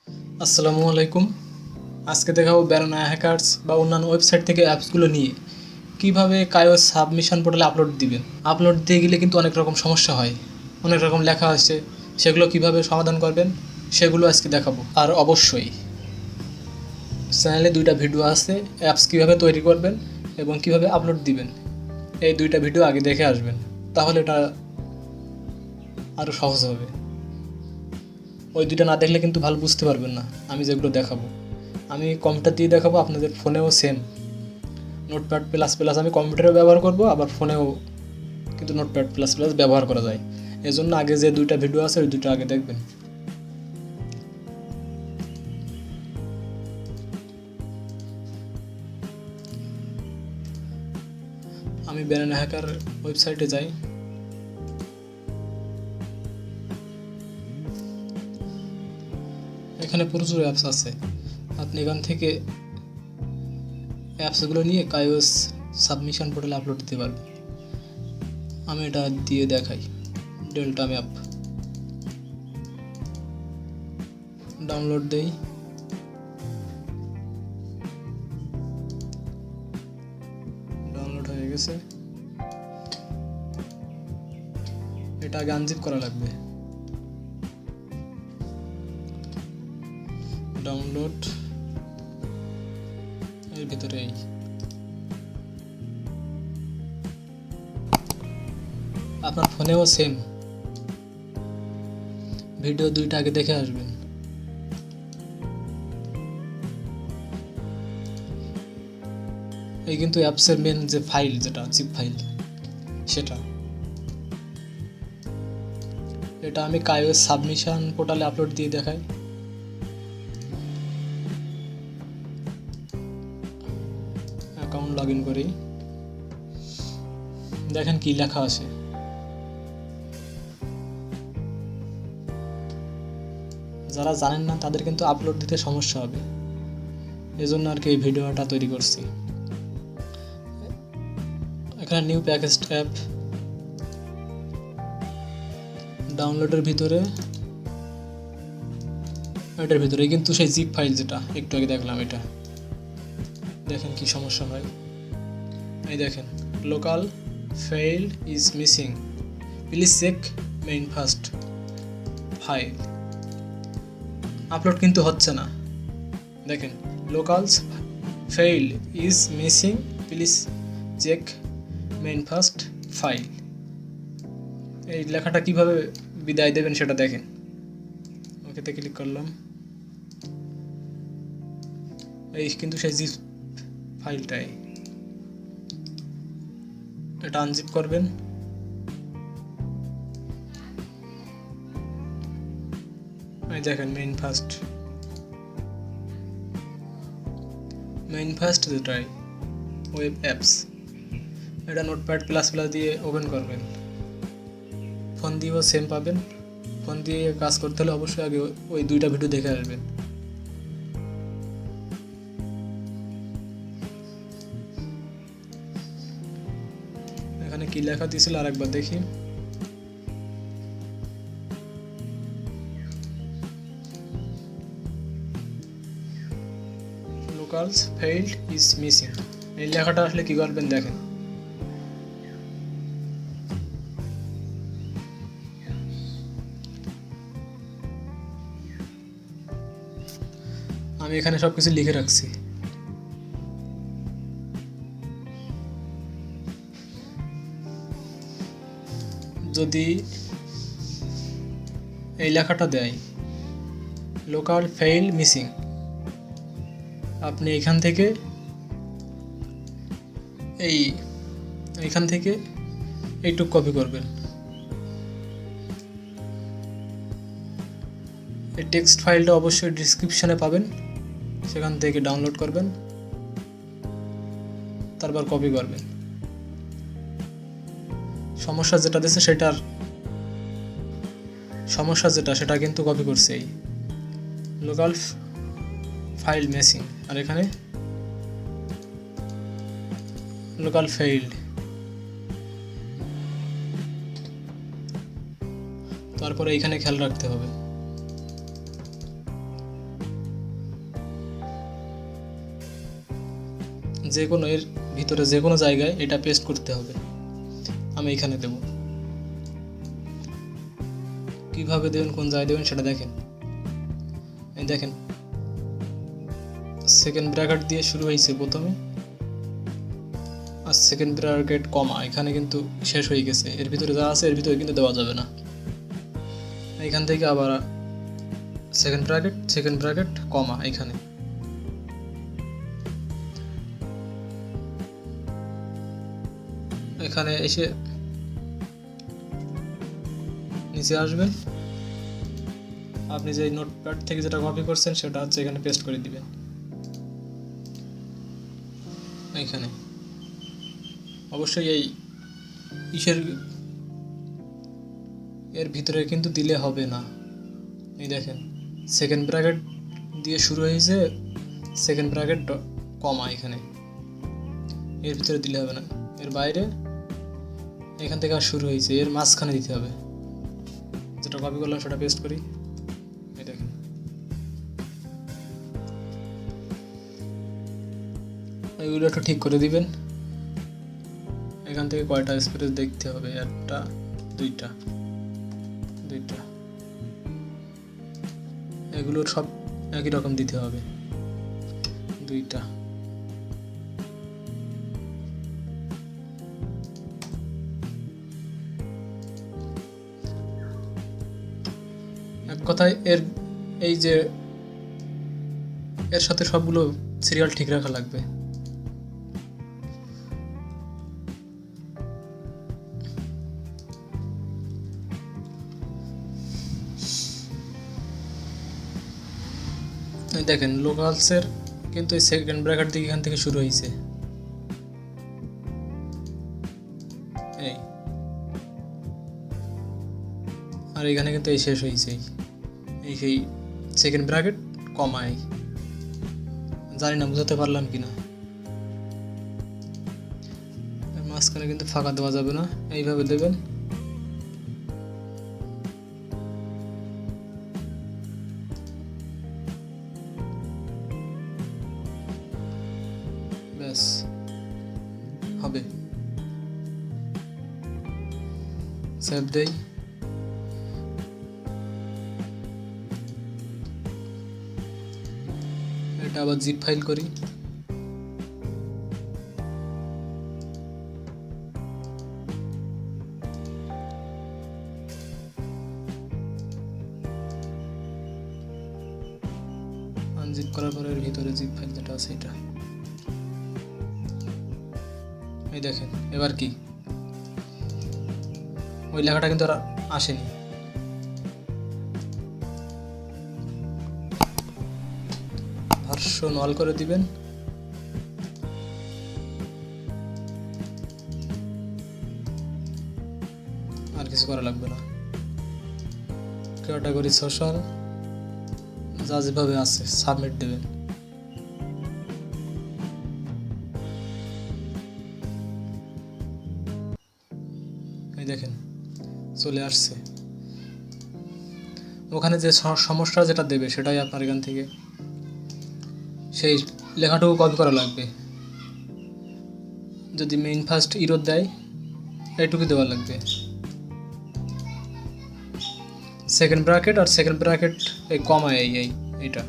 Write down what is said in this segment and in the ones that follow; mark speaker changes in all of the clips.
Speaker 1: আসসালামু আলাইকুম। আজকে দেখাবো ব্যানানা হ্যাকার্স বা অন্যান্য ওয়েবসাইট থেকে অ্যাপসগুলো নিয়ে কীভাবে কাইওস সাবমিশন পোর্টালে আপলোড দিবেন। আপলোড দিয়ে গেলে কিন্তু অনেক রকম সমস্যা হয়, অনেক রকম লেখা আছে, সেগুলো কিভাবে সমাধান করবেন সেগুলো আজকে দেখাবো। আর অবশ্যই চ্যানেলে 2টা ভিডিও আছে, অ্যাপস কীভাবে তৈরি করবেন এবং কীভাবে আপলোড দিবেন, এই 2টা ভিডিও আগে দেখে আসবেন, তাহলে এটা আরও সহজ হবে। ওই 2টা না দেখলে কিন্তু ভালো বুঝতে পারবেন না আমি যেগুলো দেখাবো। আমি কম্পিউটার দিয়ে দেখাবো, আপনাদের ফোনেও সেম নোটপ্যাড প্লাস প্লাস আমি কম্পিউটারেও ব্যবহার করব, আবার ফোনেও কিন্তু নোটপ্যাড প্লাস প্লাস ব্যবহার করা যায়। এজন্য আগে যে 2টা ভিডিও আছে ওই 2টা আগে দেখবেন। আমি ব্যানানা হ্যাকার ওয়েবসাইটে যাই। এখানে প্রচুর অ্যাপস আছে, আপনি এখান থেকে অ্যাপসগুলো নিয়ে কাইওস সাবমিশন পোর্টালে আপলোড দিতে পারবেন। আমি এটা দিয়ে দেখাই। ডেল্টা ম্যাপ ডাউনলোড দেই। ডাউনলোড হয়ে গেছে। এটা আগে আনজিপ করা লাগবে। ডাউনলোড এর ভিতরে আপনার ফোনেও সেম ভিডিও 2টা আগে দেখে আসবেন। এই কিন্তু অ্যাপসের মেন যে ফাইল, যেটা জিপ ফাইল, সেটা এটা আমি কাইওস সাবমিশন পোর্টালে আপলোড দিয়ে দেখাই। অ্যাকাউন্ট লগ ইন করি, দেখেন কি লেখা আছে। যারা জানেন না তাদের কিন্তু আপলোড দিতে সমস্যা হবে, এজন্য আর কি এই ভিডিওটা তৈরি করছি। এখানে নিউ প্যাকেজ অ্যাপ ডাউনলোডের ভিতরে, এটার ভিতরে কিন্তু সেই জিপ ফাইল যেটা একটু আগে দেখলাম, এটা দেখেন কি সমস্যা হয়। এই দেখেন, local file is missing, please check main first file. Upload কিন্তু হচ্ছে না। দেখেন, locals file is missing, please check main first file. এই লেখাটা কিভাবে বিদায় দেবেন সেটা দেখেন। ওকেতে ক্লিক করলাম। এই কিন্তু সেই জিপ ফাইলটাই, এটা আনজিপ করবেন। এই দেখেন মেইন ফার্স্ট যেটাই ওয়েব অ্যাপস, এটা নোটপ্যাড প্লাস প্লাস দিয়ে ওপেন করবেন। ফোন দিয়েও সেম পাবেন। ফোন দিয়ে কাজ করতে হলে অবশ্যই আগে ওই 2টা ভিডিও দেখে আসবেন। এখানে কি লেখা দিয়েছিল আরেকবার দেখি। লোকালস ফাইল ইজ মিসিং, এই লেখাটা আসলে কি করবেন দেখেন। আমি এখানে সবকিছু লিখে রাখছি। যদি এই লেখাটা দেয় লোকাল ফাইল মিসিং, আপনি এখান থেকে এইটুক কপি করবেন। এই টেক্সট ফাইলটা অবশ্যই ডেসক্রিপশনে পাবেন, সেখান থেকে ডাউনলোড করবেন, তারপর কপি করবেন। সমস্যা যেটা সেটা কিন্তু কপি করছে এই লোকাল ফাইল মিসিং, আর এখানে লোকাল ফাইল। তারপরে এখানে খেয়াল রাখতে হবে যে কোনো এর ভিতরে যে কোনো জায়গায় এটা পেস্ট করতে হবে। আমি এখানে দেব। কিভাবে দেবেন, কোন জায়গায় দেবেন সেটা দেখেন। এই দেখেন সেকেন্ড ব্র্যাকেট দিয়ে শুরু হয়েছে প্রথমে, আর সেকেন্ড ব্র্যাকেট কমা এখানে কিন্তু শেষ হয়ে গেছে। এর ভিতরে যা আছে এর ভিতরে কিন্তু দেওয়া যাবে না। এখান থেকে আবার সেকেন্ড ব্র্যাকেট কমা এখানে। এখানে এসে নিচে আসবেন, আপনি যে নোটপ্যাড থেকে যেটা কপি করছেন সেটা হচ্ছে এখানে পেস্ট করে দিবেন। এখানে অবশ্যই এই এর ভিতরে কিন্তু দিলে হবে না। এই দেখেন সেকেন্ড ব্র্যাকেট দিয়ে শুরু হয়েছে, সেকেন্ড ব্র্যাকেট কমা এখানে, এর ভিতরে দিলে হবে না। এর বাইরে এখান থেকে আর শুরু হয়েছে, এর মাঝখানে দিতে হবে। যেটা কপি করলাম সেটা পেস্ট করি। এই দেখেন এইগুলো একটু ঠিক করে দিবেন। এখান থেকে কয়টা স্পেস দেখতে হবে, একটা দুইটা, এগুলো সব একই রকম দিতে হবে, দুইটা। এক কথায় এই যে এর সাথে সবগুলো সিরিয়াল ঠিক রাখা লাগবে। দেখেন লোকালসের কিন্তু এই সেকেন্ড ব্র্যাকেট দিকে এখান থেকে শুরু হয়েছে, এই আর এখানে কিন্তু এই শেষ হয়েছে, এই সেই সেকেন্ড ব্র্যাকেট কমাই। জানি না বুঝাতে পারলাম কিনা। মাঝখানে কিন্তু ফাঁকা দেওয়া যাবে না, এইভাবে দেবেন। ব্যাস হবে। সেভ দেই। এটা আবার জিপ ফাইল করি। আনজিপ করার পরে এর ভিতরে জিপ ফাইল যেটা আছে এটা, এই দেখেন এবার কি ওই লেখাটা কিন্তু আর আসেনি। ভার্সন অল করে দিবেন। আর কিছু করা লাগবে না। ক্যাটাগরি সোশ্যাল যা যেভাবে আছে সাবমিট দেবেন। এই দেখেন চলে আসছে। ওখানে যে সমস্যা যেটা দেবে সেটাই আপনার এখান থেকে সেই লেখাটুকু কপি করা লাগবে। যদি মেইন ফার্স্ট ইরোর দেয় এইটুকু দেওয়া লাগবে। সেকেন্ড ব্র্যাকেট আর সেকেন্ড ব্র্যাকেট এই কমা এইটা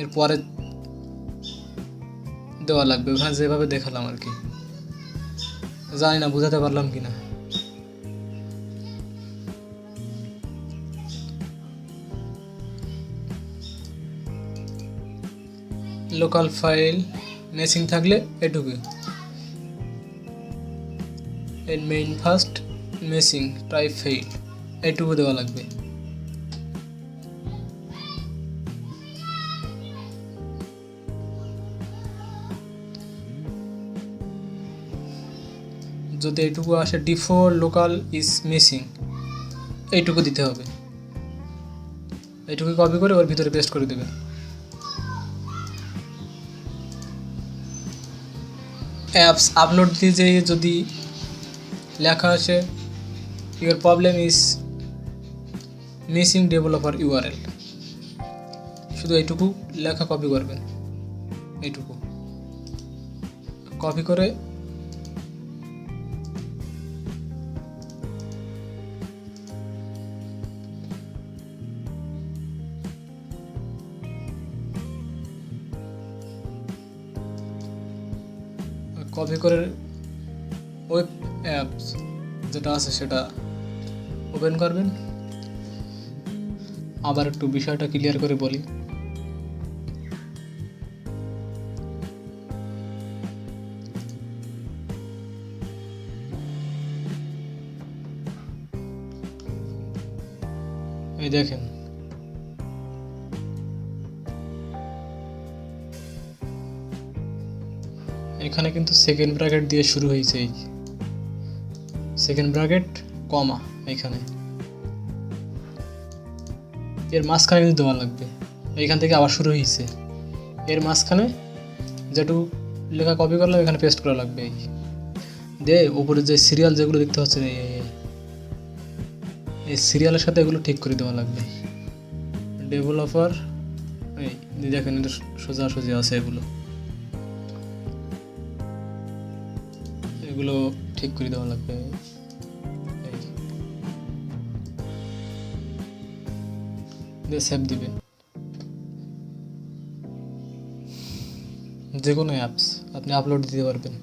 Speaker 1: এরপরে দেওয়া লাগবে। ওখানে যেভাবে দেখালাম আর কি। জানি না বুঝাতে পারলাম কিনা। লোকাল ফাইল মেসিং থাকলে এটুকু, এর main first messing type fail এইটুকু দেওয়া লাগবে। যদি এইটুকু আসে ডিফল্ট লোকাল ইজ মিসিং এইটুকু দিতে হবে। এইটুকু কপি করে ওর ভিতরে পেস্ট করে দেবেন। অ্যাপস আপলোড দিয়ে যে যদি লেখা আসে your problem is missing developer URL, শুধু এইটুকু লেখা কপি করবেন, এইটুকু কপি করে ওয়েব অ্যাপস যেটা আছে সেটা ওপেন করবেন। আবার একটু বিষয়টা ক্লিয়ার করে বলি। এই দেখেন, এখানে কিন্তু সেকেন্ড ব্র্যাকেট দিয়ে শুরু হয়েছে, এই সেকেন্ড ব্র্যাকেট কমা, এখানে এর মাঝখানে কিন্তু দেওয়া লাগবে। এইখান থেকে আবার শুরু হয়েছে, এর মাঝখানে যেটু লেখা কপি করলাম এখানে পেস্ট করা লাগবে। এই দিয়ে উপরে যে সিরিয়াল যেগুলো দেখতে পাচ্ছেন, এই সিরিয়ালের সাথে এগুলো ঠিক করে দেওয়া লাগবে। ডেভেলপার, এই দেখেন এটা সোজাসুজি আছে, এগুলো ঠিক করে দেওয়া লাগবে। সেভ দিবেন। যে কোনো অ্যাপস আপনি আপলোড দিতে পারবেন।